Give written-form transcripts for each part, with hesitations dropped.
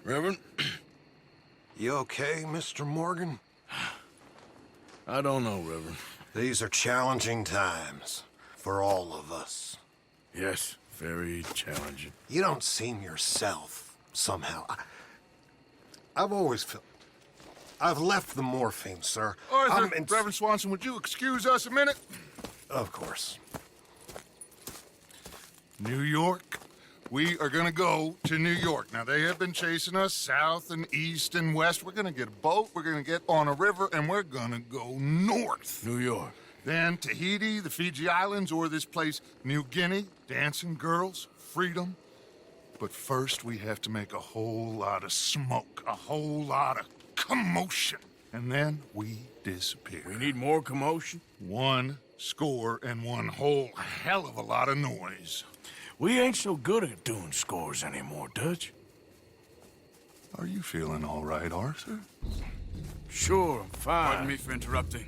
Reverend? You okay, Mr. Morgan? I don't know, Reverend. These are challenging times for all of us. Yes, very challenging. You don't seem yourself, somehow. I've always felt... I've left the morphine, sir. Arthur, Reverend Swanson, would you excuse us a minute? Of course. New York. We are gonna go to New York. Now, they have been chasing us south and east and west. We're gonna get a boat, we're gonna get on a river, and we're gonna go north. New York. Then Tahiti, the Fiji Islands, or this place, New Guinea, dancing girls, freedom. But first, we have to make a whole lot of smoke, a whole lot of commotion. And then we disappear. We need more commotion? 1 score and 1 whole hell of a lot of noise. We ain't so good at doing scores anymore, Dutch. Are you feeling all right, Arthur? Sure, I'm fine. Pardon me for interrupting.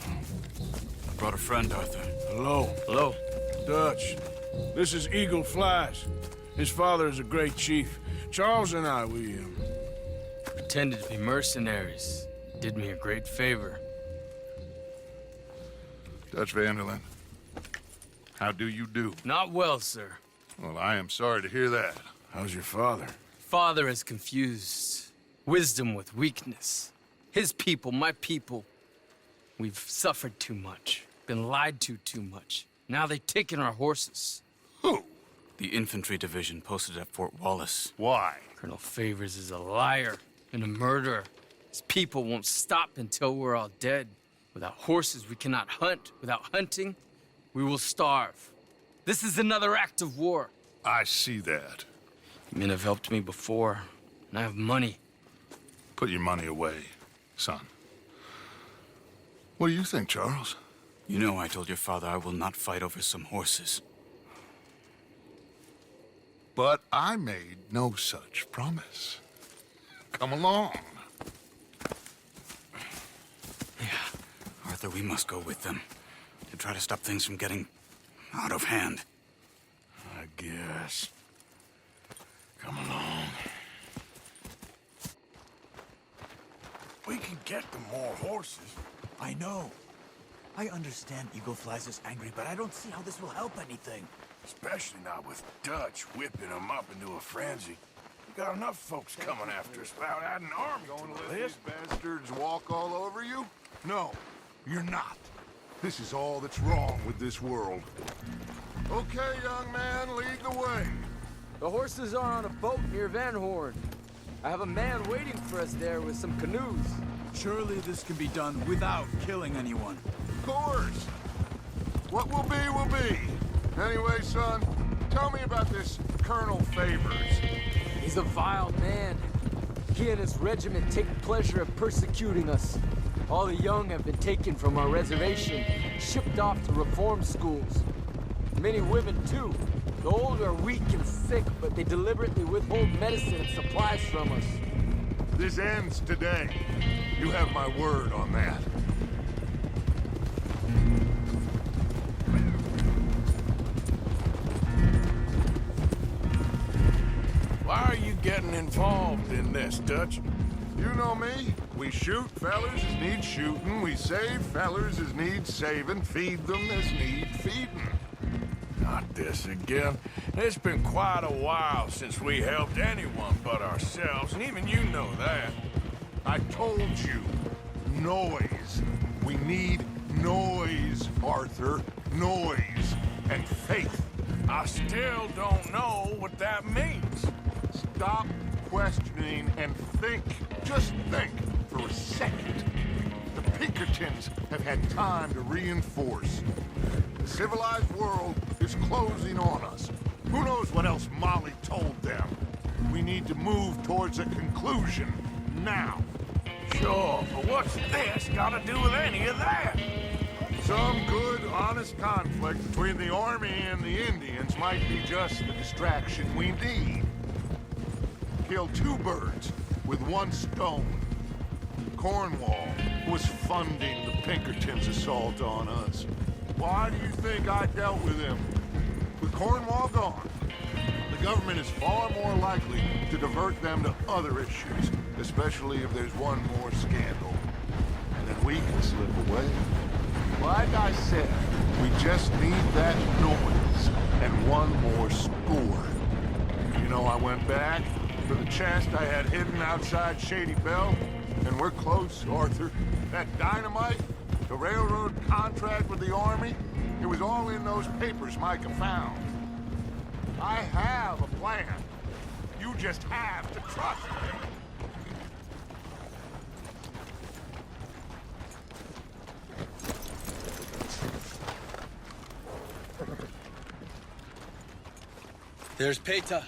I brought a friend, Arthur. Hello. Hello. Dutch. This is Eagle Flies. His father is a great chief. Charles and I, we Pretended to be mercenaries. Did me a great favor. Dutch Vanderlyn, how do you do? Not well, sir. Well, I am sorry to hear that. How's your father? Father has confused wisdom with weakness. His people, my people. We've suffered too much. Been lied to too much. Now they've taken our horses. Who? The infantry division posted at Fort Wallace. Why? Colonel Favors is a liar and a murderer. His people won't stop until we're all dead. Without horses, we cannot hunt. Without hunting, we will starve. This is another act of war. I see that. Men have helped me before, and I have money. Put your money away, son. What do you think, Charles? You know I told your father I will not fight over some horses. But I made no such promise. Come along. Yeah, Arthur, we must go with them to try to stop things from getting out of hand. I guess. Come along. We can get them more horses. I know. I understand Eagle Flies is angry, but I don't see how this will help anything. Especially not with Dutch whipping them up into a frenzy. We got enough folks coming after us without adding arms Going to to let the list. these bastards walk all over you? No, you're not. This is all that's wrong with this world. Okay, young man, lead the way. The horses are on a boat near Van Horn. I have a man waiting for us there with some canoes. Surely this can be done without killing anyone. Of course. What will be, will be. Anyway, son, tell me about this Colonel Favors. He's a vile man. He and his regiment take pleasure in persecuting us. All the young have been taken from our reservation, shipped off to reform schools. Many women, too. The old are weak and sick, but they deliberately withhold medicine and supplies from us. This ends today. You have my word on that. Why are you getting involved in this, Dutch? You know me. We shoot fellers as need shooting. We save fellers as need saving. Feed them as need feeding. Not this again. It's been quite a while since we helped anyone but ourselves, and even you know that. I told you. Noise. We need noise, Arthur. Noise. And faith. I still don't know what that means. Stop questioning and think. Just think for a second. The Pinkertons have had time to reinforce. The civilized world is closing on us. Who knows what else Molly told them? We need to move towards a conclusion now. Sure, but what's this got to do with any of that? Some good, honest conflict between the Army and the Indians might be just the distraction we need. Kill 2 birds with 1 stone. Cornwall was funding the Pinkertons' assault on us. Why do you think I dealt with him? With Cornwall gone, the government is far more likely to divert them to other issues, especially if there's one more scandal. And then we can slip away. Like I said, we just need that noise and one more score. You know, I went back for the chest I had hidden outside Shady Belle, and we're close, Arthur. That dynamite, the railroad contract with the Army, it was all in those papers Micah found. I have a plan. You just have to trust me. There's Peta.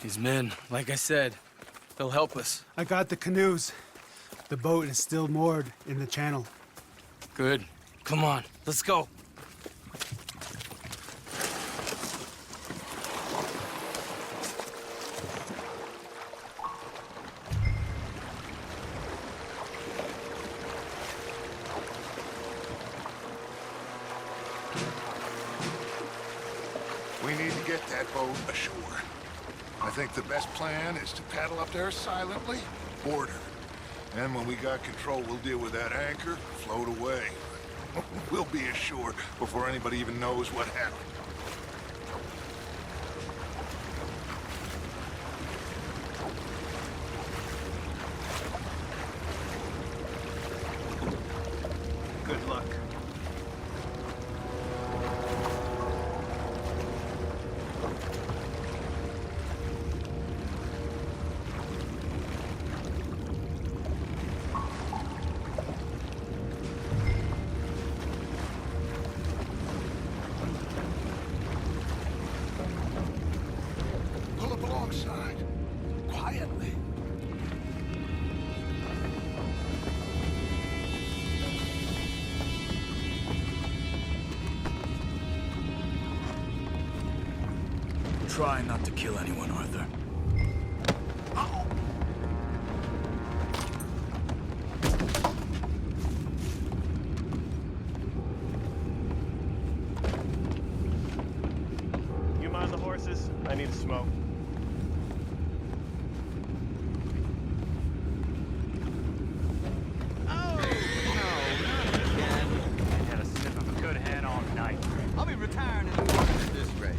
These men, like I said, they'll help us. I got the canoes. The boat is still moored in the channel. Good. Come on, let's go. We need to get that boat ashore. I think the best plan is to paddle up there silently, board her. And when we got control, we'll deal with that anchor, float away. We'll be ashore before anybody even knows what happened. Good luck. Pull up alongside, quietly. Try not to kill anyone, Arthur. You mind the horses? I need to smoke. Oh, no, not again. I had a sniff of a good head all night. I'll be retiring in the morning at this rate.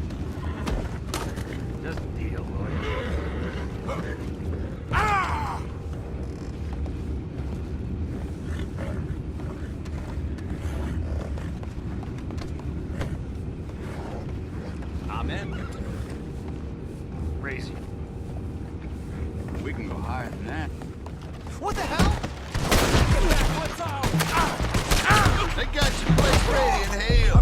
Just a deal, lawyer. I'm in. Crazy. We can go higher than that. What the hell? What's out? They got your place ready and hail.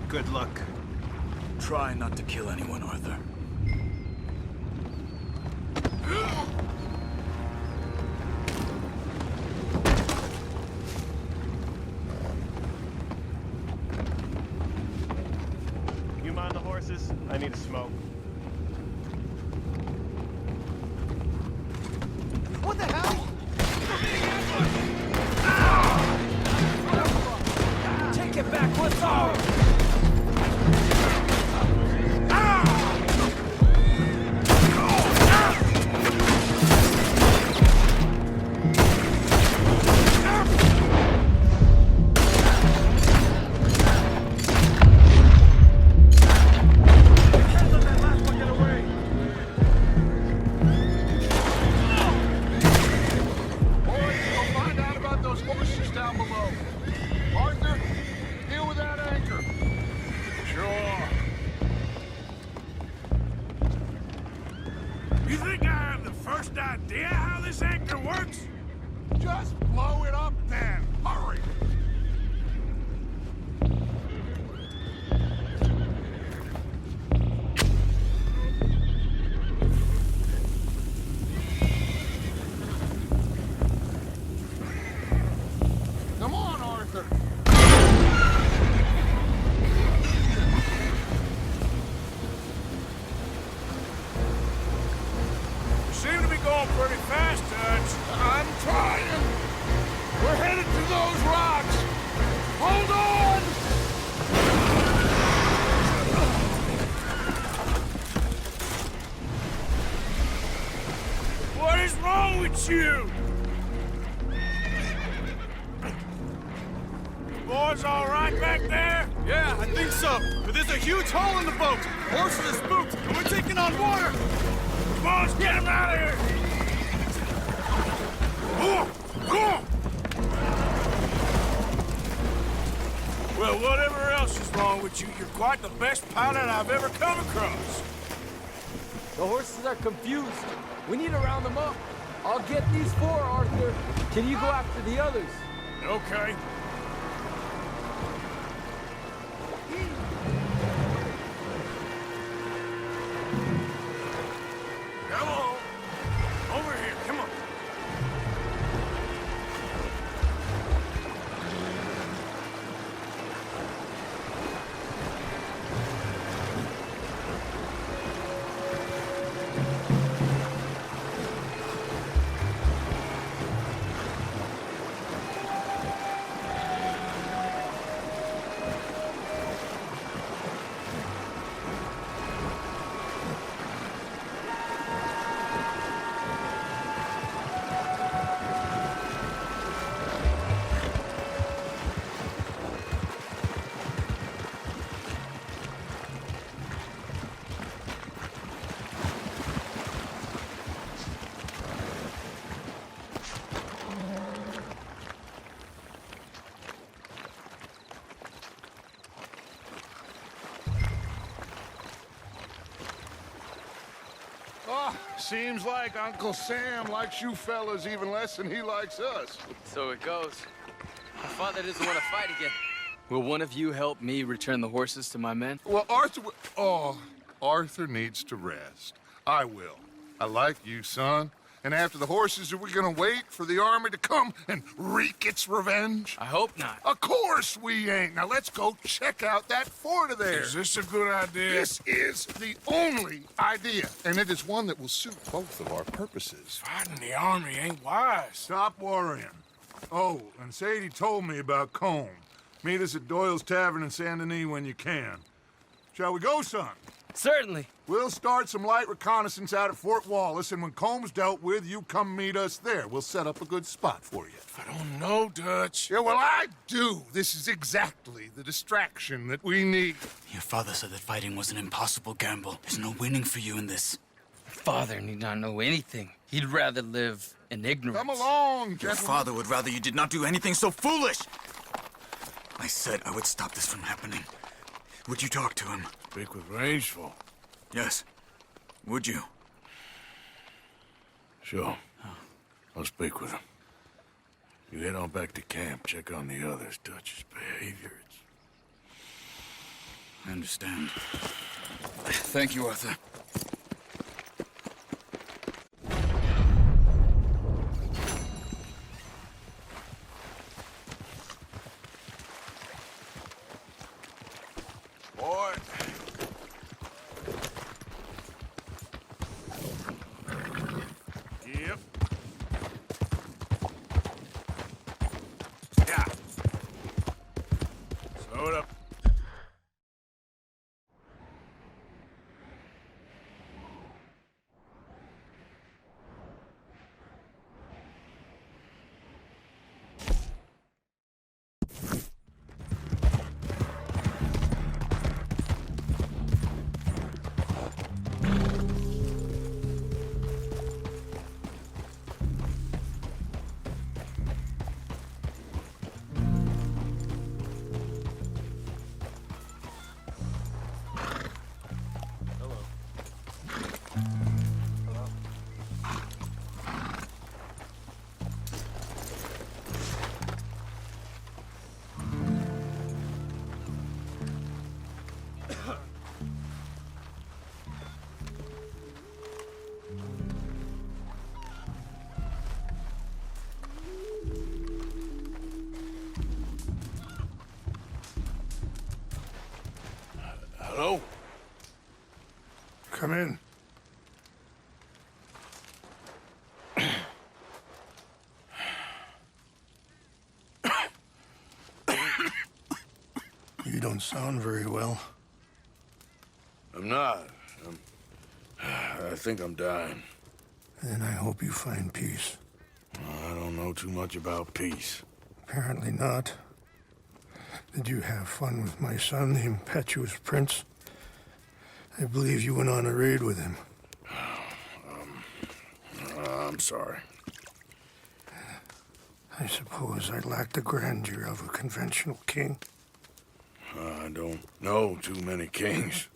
Good luck. Try not to kill anyone, Arthur. You mind the horses? I need to smoke. What the hell? Take it back, what's up? You think I have the first idea how this anchor works? Just blow it up then. Hurry. fellas all right back there? Yeah, I think so. But there's a huge hole in the boat. Horses are spooked, and we're taking on water. Come on, let's get him out of here! Come on! Well, whatever else is wrong with you, you're quite the best pilot I've ever come across. The horses are confused. We need to round them up. I'll get these four, Arthur. Can you go after the others? Okay. Come on. Over here, come on. Oh, seems like Uncle Sam likes you fellas even less than he likes us. So it goes. My father doesn't want to fight again. Will one of you help me return the horses to my men? Well, Arthur needs to rest. I will. I like you, son. And after the horses, are we gonna wait for the army to come and wreak its revenge? I hope not. Of course we ain't. Now let's go check out that fort of theirs. Is this a good idea? This is the only idea, and it is one that will suit both of our purposes. Fighting the army ain't wise. Stop worrying. Oh, and Sadie told me about Combe. Meet us at Doyle's Tavern in Saint Denis when you can. Shall we go, son? Certainly. We'll start some light reconnaissance out at Fort Wallace, and when Comb's dealt with, you come meet us there. We'll set up a good spot for you. I don't know, Dutch. Yeah, well, I do. This is exactly the distraction that we need. Your father said that fighting was an impossible gamble. There's no winning for you in this. Father need not know anything. He'd rather live in ignorance. Come along, Your gentlemen. father would rather you did not do anything so foolish. I said I would stop this from happening. Would you talk to him? Speak with Rangeful. Yes. Would you? Sure. I'll speak with him. You head on back to camp, check on the others. Dutch's behavior. I understand. Thank you, Arthur. Boy. Yep. Yeah. Slow it up. Hello? Come in. You don't sound very well. I'm not. I think I'm dying. Then I hope you find peace. I don't know too much about peace. Apparently not. Did you have fun with my son, the impetuous prince? I believe you went on a raid with him. I'm sorry. I suppose I lack the grandeur of a conventional king. I don't know too many kings.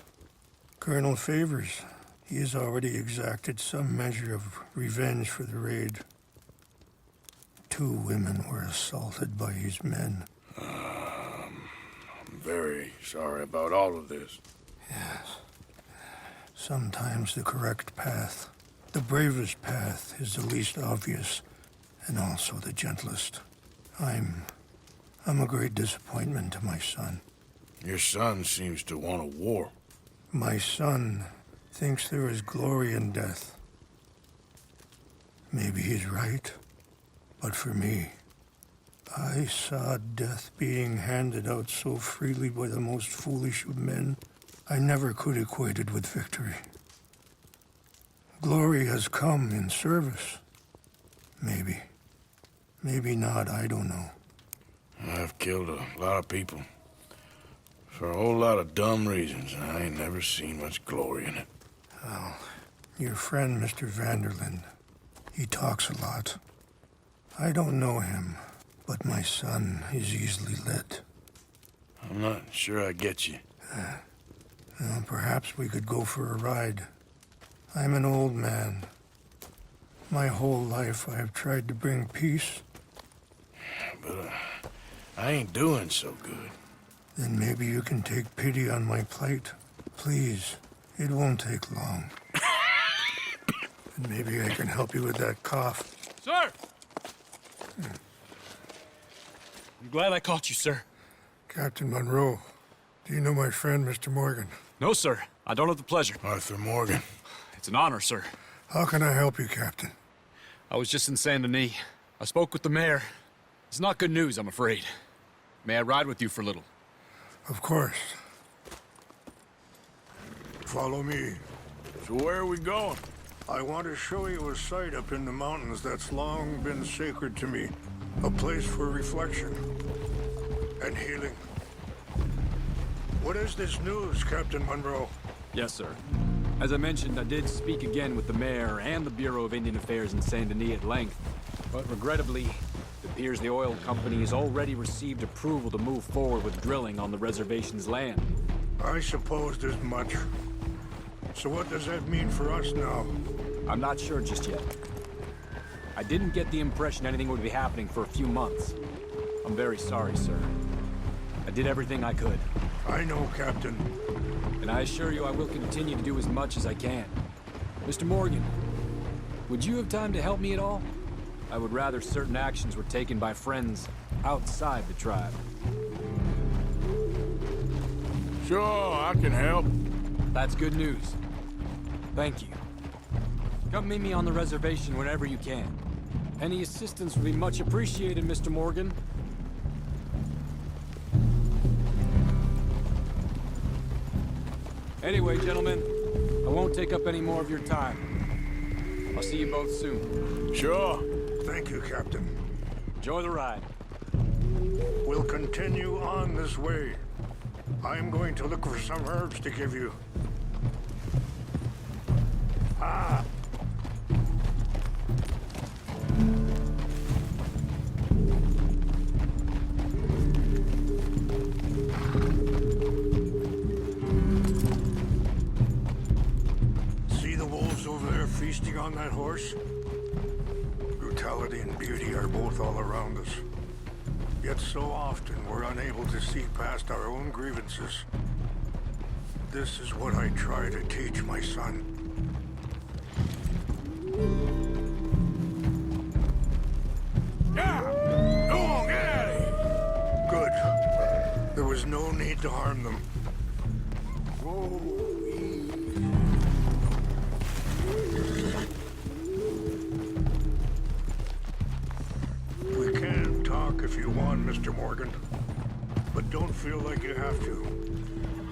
Colonel Favors, he has already exacted some measure of revenge for the raid. 2 women were assaulted by his men. I'm very sorry about all of this. Yes. Sometimes the correct path, the bravest path, is the least obvious, and also the gentlest. I'm a great disappointment to my son. Your son seems to want a war. My son thinks there is glory in death. Maybe he's right, but for me, I saw death being handed out so freely by the most foolish of men, I never could equate it with victory. Glory has come in service. Maybe. Maybe not, I don't know. I've killed a lot of people. For a whole lot of dumb reasons, and I ain't never seen much glory in it. Well, your friend, Mr. Vanderlyn, he talks a lot. I don't know him, but my son is easily led. I'm not sure I get you. Well, perhaps we could go for a ride. I'm an old man. My whole life I have tried to bring peace. But I ain't doing so good. Then maybe you can take pity on my plight. Please, it won't take long. And maybe I can help you with that cough. Sir! I'm glad I caught you, sir. Captain Monroe, do you know my friend, Mr. Morgan? No, sir. I don't have the pleasure. Arthur Morgan. It's an honor, sir. How can I help you, Captain? I was just in Saint Denis. I spoke with the mayor. It's not good news, I'm afraid. May I ride with you for a little? Of course. Follow me. So where are we going? I want to show you a site up in the mountains that's long been sacred to me. A place for reflection and healing. What is this news, Captain Monroe? Yes, sir. As I mentioned, I did speak again with the mayor and the Bureau of Indian Affairs in Saint Denis at length. But regrettably, it appears the oil company has already received approval to move forward with drilling on the reservation's land. I supposed as much. So what does that mean for us now? I'm not sure just yet. I didn't get the impression anything would be happening for a few months. I'm very sorry, sir. I did everything I could. I know, Captain. And I assure you I will continue to do as much as I can. Mr. Morgan, would you have time to help me at all? I would rather certain actions were taken by friends outside the tribe. Sure, I can help. That's good news. Thank you. Come meet me on the reservation whenever you can. Any assistance would be much appreciated, Mr. Morgan. Anyway, gentlemen, I won't take up any more of your time. I'll see you both soon. Sure. Thank you, Captain. Enjoy the ride. We'll continue on this way. I'm going to look for some herbs to give you. Ah! See the wolves over there feasting on that horse? Brutality and beauty are both all around us. Yet so often we're unable to see past our own grievances. This is what I try to teach my son. Yeah! Go on, get out of here! Good. There was no need to harm them. Whoa. We can talk if you want, Mr. Morgan. But don't feel like you have to.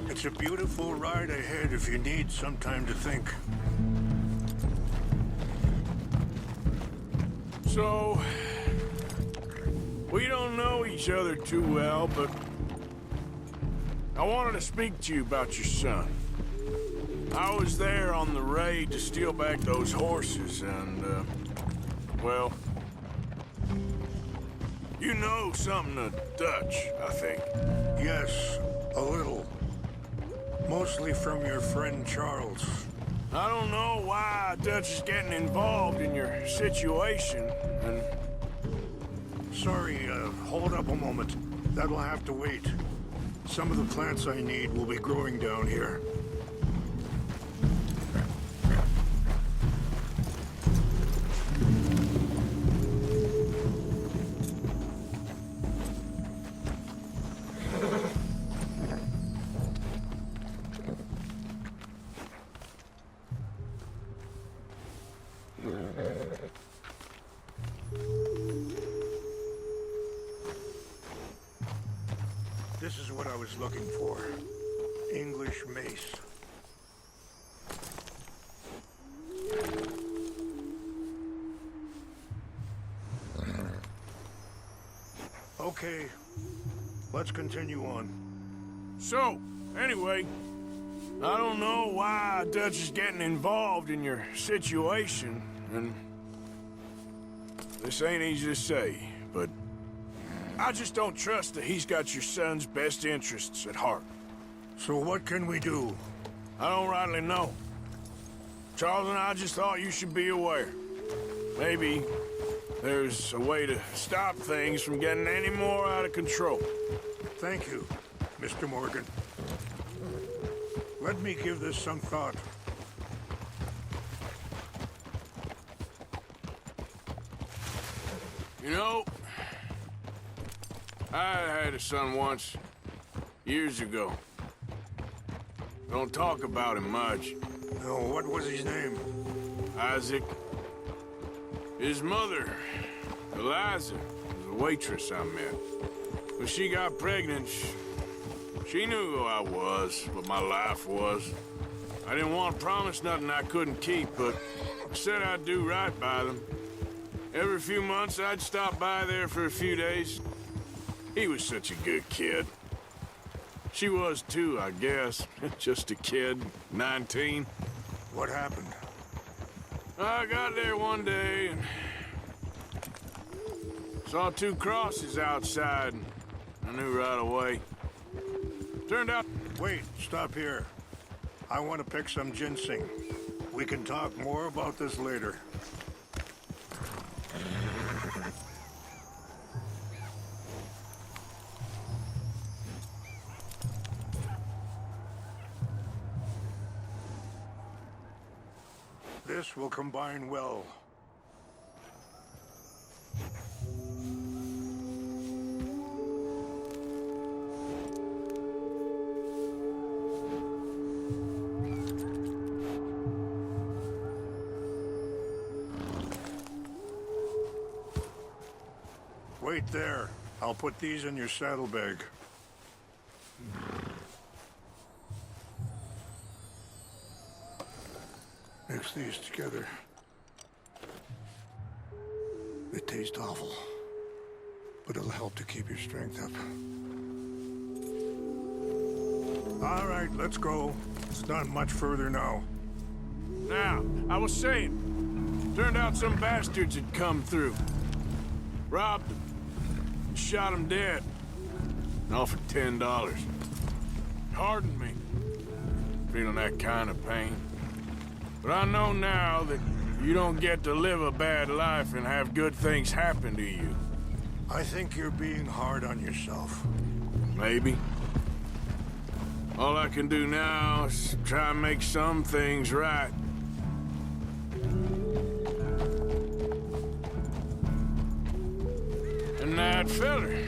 It's a beautiful ride ahead if you need some time to think. So, we don't know each other too well, but I wanted to speak to you about your son. I was there on the raid to steal back those horses, and, well... You know something of Dutch, I think. Yes, a little. Mostly from your friend Charles. I don't know why Dutch is getting involved in your situation, and... Sorry, hold up a moment. That'll have to wait. Some of the plants I need will be growing down here. This is what I was looking for. English mace. Okay, let's continue on. So, anyway, I don't know why Dutch is getting involved in your situation, and... This ain't easy to say, but... I just don't trust that he's got your son's best interests at heart. So what can we do? I don't rightly know. Charles and I just thought you should be aware. Maybe there's a way to stop things from getting any more out of control. Thank you, Mr. Morgan. Let me give this some thought. You know, I had a son once, years ago. Don't talk about him much. No, what was his name? Isaac. His mother, Eliza, was a waitress I met. When she got pregnant, she knew who I was, what my life was. I didn't want to promise nothing I couldn't keep, but I said I'd do right by them. Every few months, I'd stop by there for a few days. He was such a good kid. She was too, I guess. Just a kid, 19. What happened? I got there one day and saw two crosses outside, and I knew right away. Turned out... Wait, stop here. I want to pick some ginseng. We can talk more about this later. This will combine well. Wait there. I'll put these in your saddlebag. Mix these together. It tastes awful, but it'll help to keep your strength up. All right, let's go. It's not much further now. Now, I was saying, turned out some bastards had come through. Robbed them. Shot him dead. And offered $10. Hardened me. Feeling that kind of pain. But I know now that you don't get to live a bad life and have good things happen to you. I think you're being hard on yourself. Maybe. All I can do now is try and make some things right. And that feller,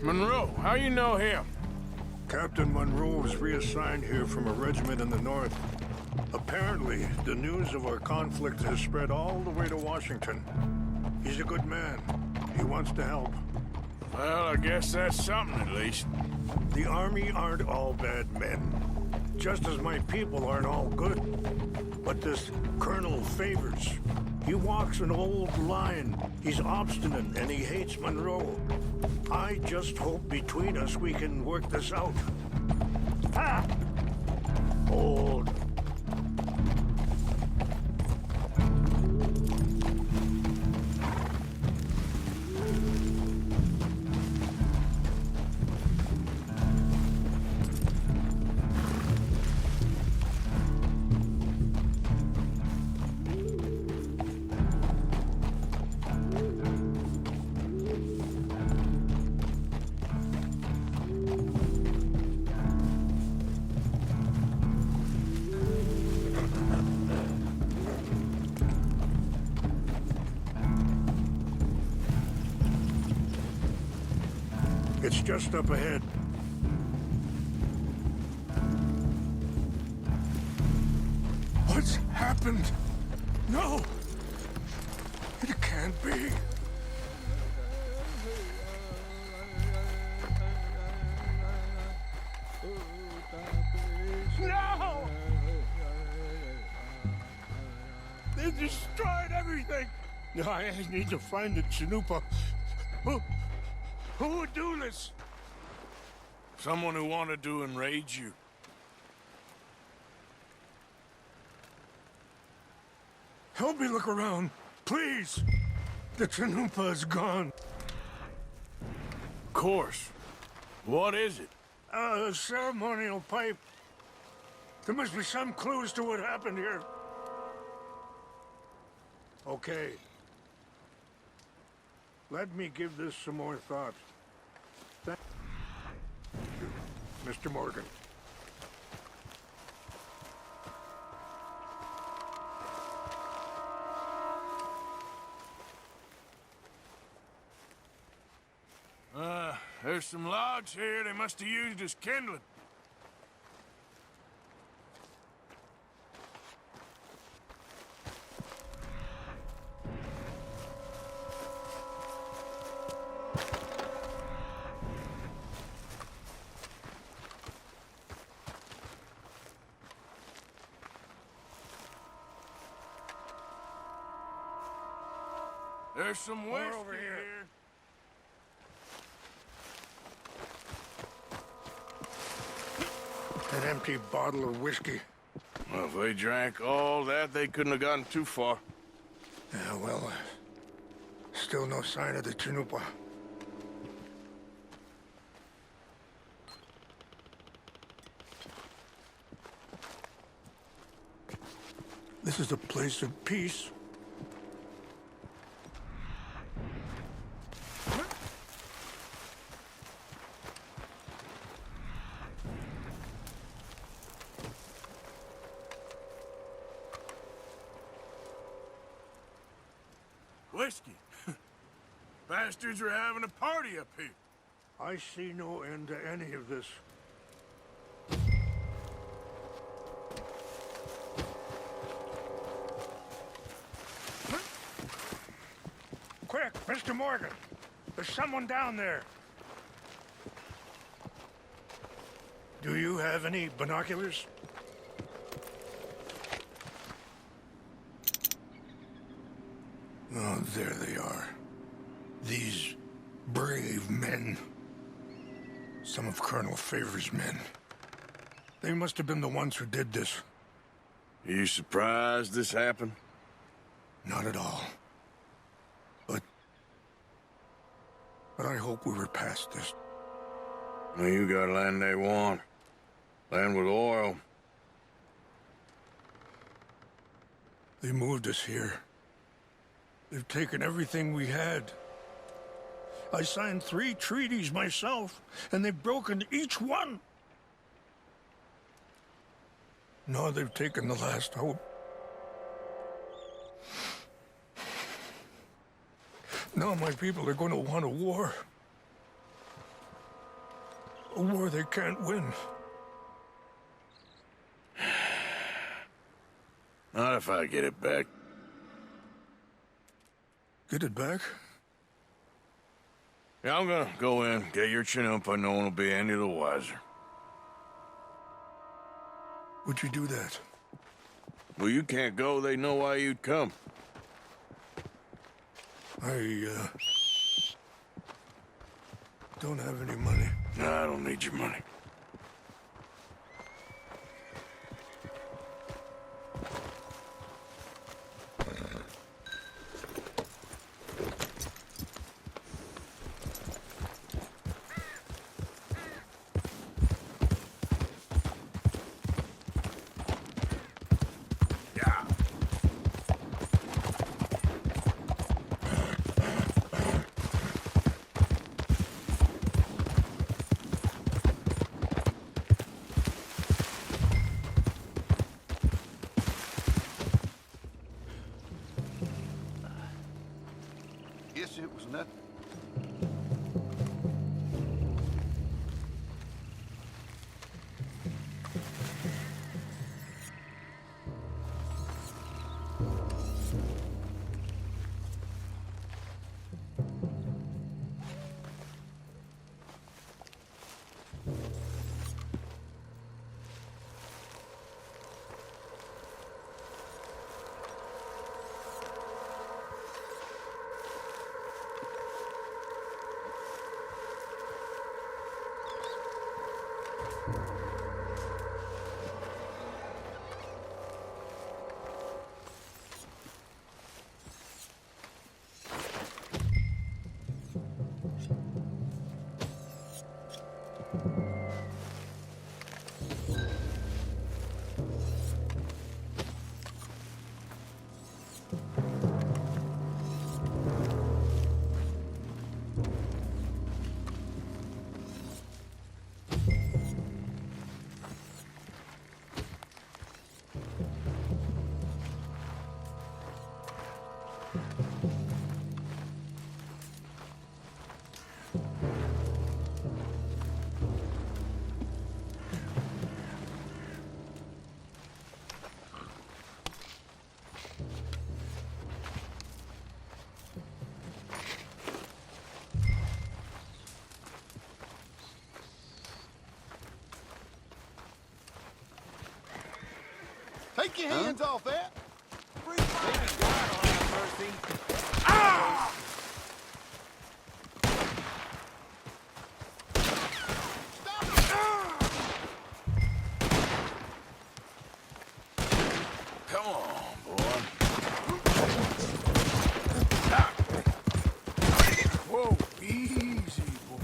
Monroe, how you know him? Captain Monroe was reassigned here from a regiment in the north. Apparently, the news of our conflict has spread all the way to Washington. He's a good man. He wants to help. Well, I guess that's something at least. The Army aren't all bad men. Just as my people aren't all good. But this Colonel Favors, he walks an old line. He's obstinate and he hates Monroe. I just hope between us we can work this out. Hold. It's just up ahead. What's happened? No! It can't be. No! They destroyed everything! No, I need to find the Chanupa. Who would do this? Someone who wanted to enrage you. Help me look around, please. The Chanupa is gone. Of course. What is it? A ceremonial pipe. There must be some clues to what happened here. Okay. Let me give this some more thought. Thank you, Mr. Morgan. There's some logs here they must have used as kindling. There's some whiskey over here. An empty bottle of whiskey. Well, if they drank all that, they couldn't have gotten too far. Yeah, well, still no sign of the Chanupa. This is a place of peace. Whiskey. Bastards are having a party up here. I see no end to any of this. Quick, Mr. Morgan. There's someone down there. Do you have any binoculars? Oh, there they are. These brave men. Some of Colonel Favor's men. They must have been the ones who did this. Are you surprised this happened? Not at all. But I hope we were past this. Well, you got land they want. Land with oil. They moved us here. They've taken everything we had. I signed 3 treaties myself, and they've broken each one. Now they've taken the last hope. Now my people are going to want a war. A war they can't win. Not if I get it back. Get it back? Yeah, I'm gonna go in, get your Chanupa, no one will be any the wiser. Would you do that? Well, you can't go, they know why you'd come. I don't have any money. No, I don't need your money. Take your hands off that! Maybe God will have mercy. Come on, boy. Whoa, easy, boy.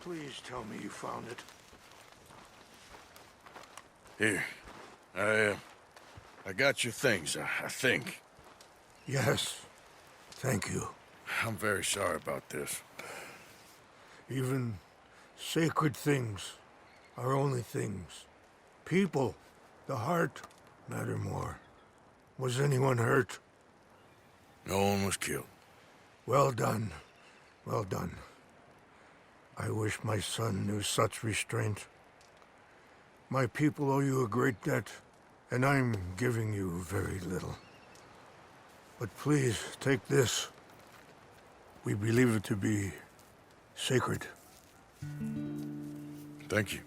Please tell me you found it. Here, I got your things, I think. Yes. Thank you. I'm very sorry about this. Even sacred things are only things. People, the heart, matter more. Was anyone hurt? No one was killed. Well done. Well done. I wish my son knew such restraint. My people owe you a great debt, and I'm giving you very little. But please, take this. We believe it to be sacred. Thank you.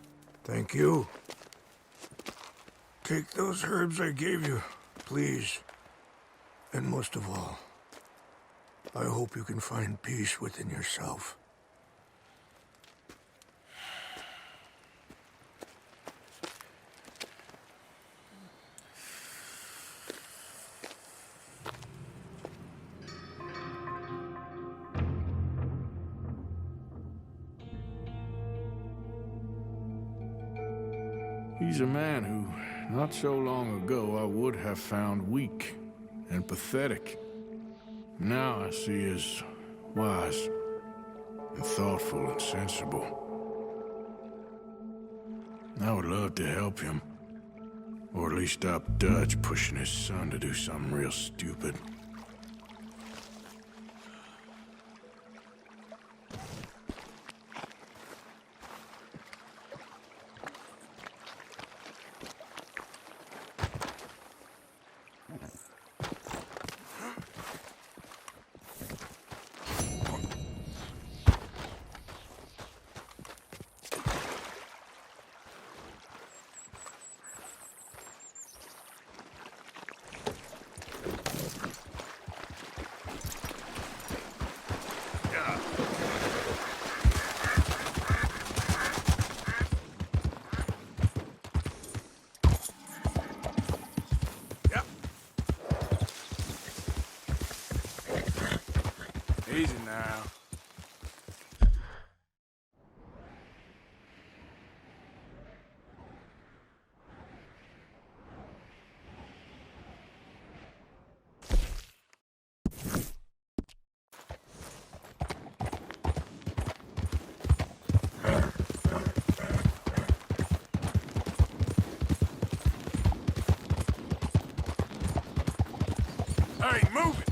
Thank you. Take those herbs I gave you, please. And most of all, I hope you can find peace within yourself. He's a man who, not so long ago, I would have found weak and pathetic. Now I see as wise and thoughtful and sensible. I would love to help him, or at least stop Dutch pushing his son to do something real stupid. Easy now. Hey, move it!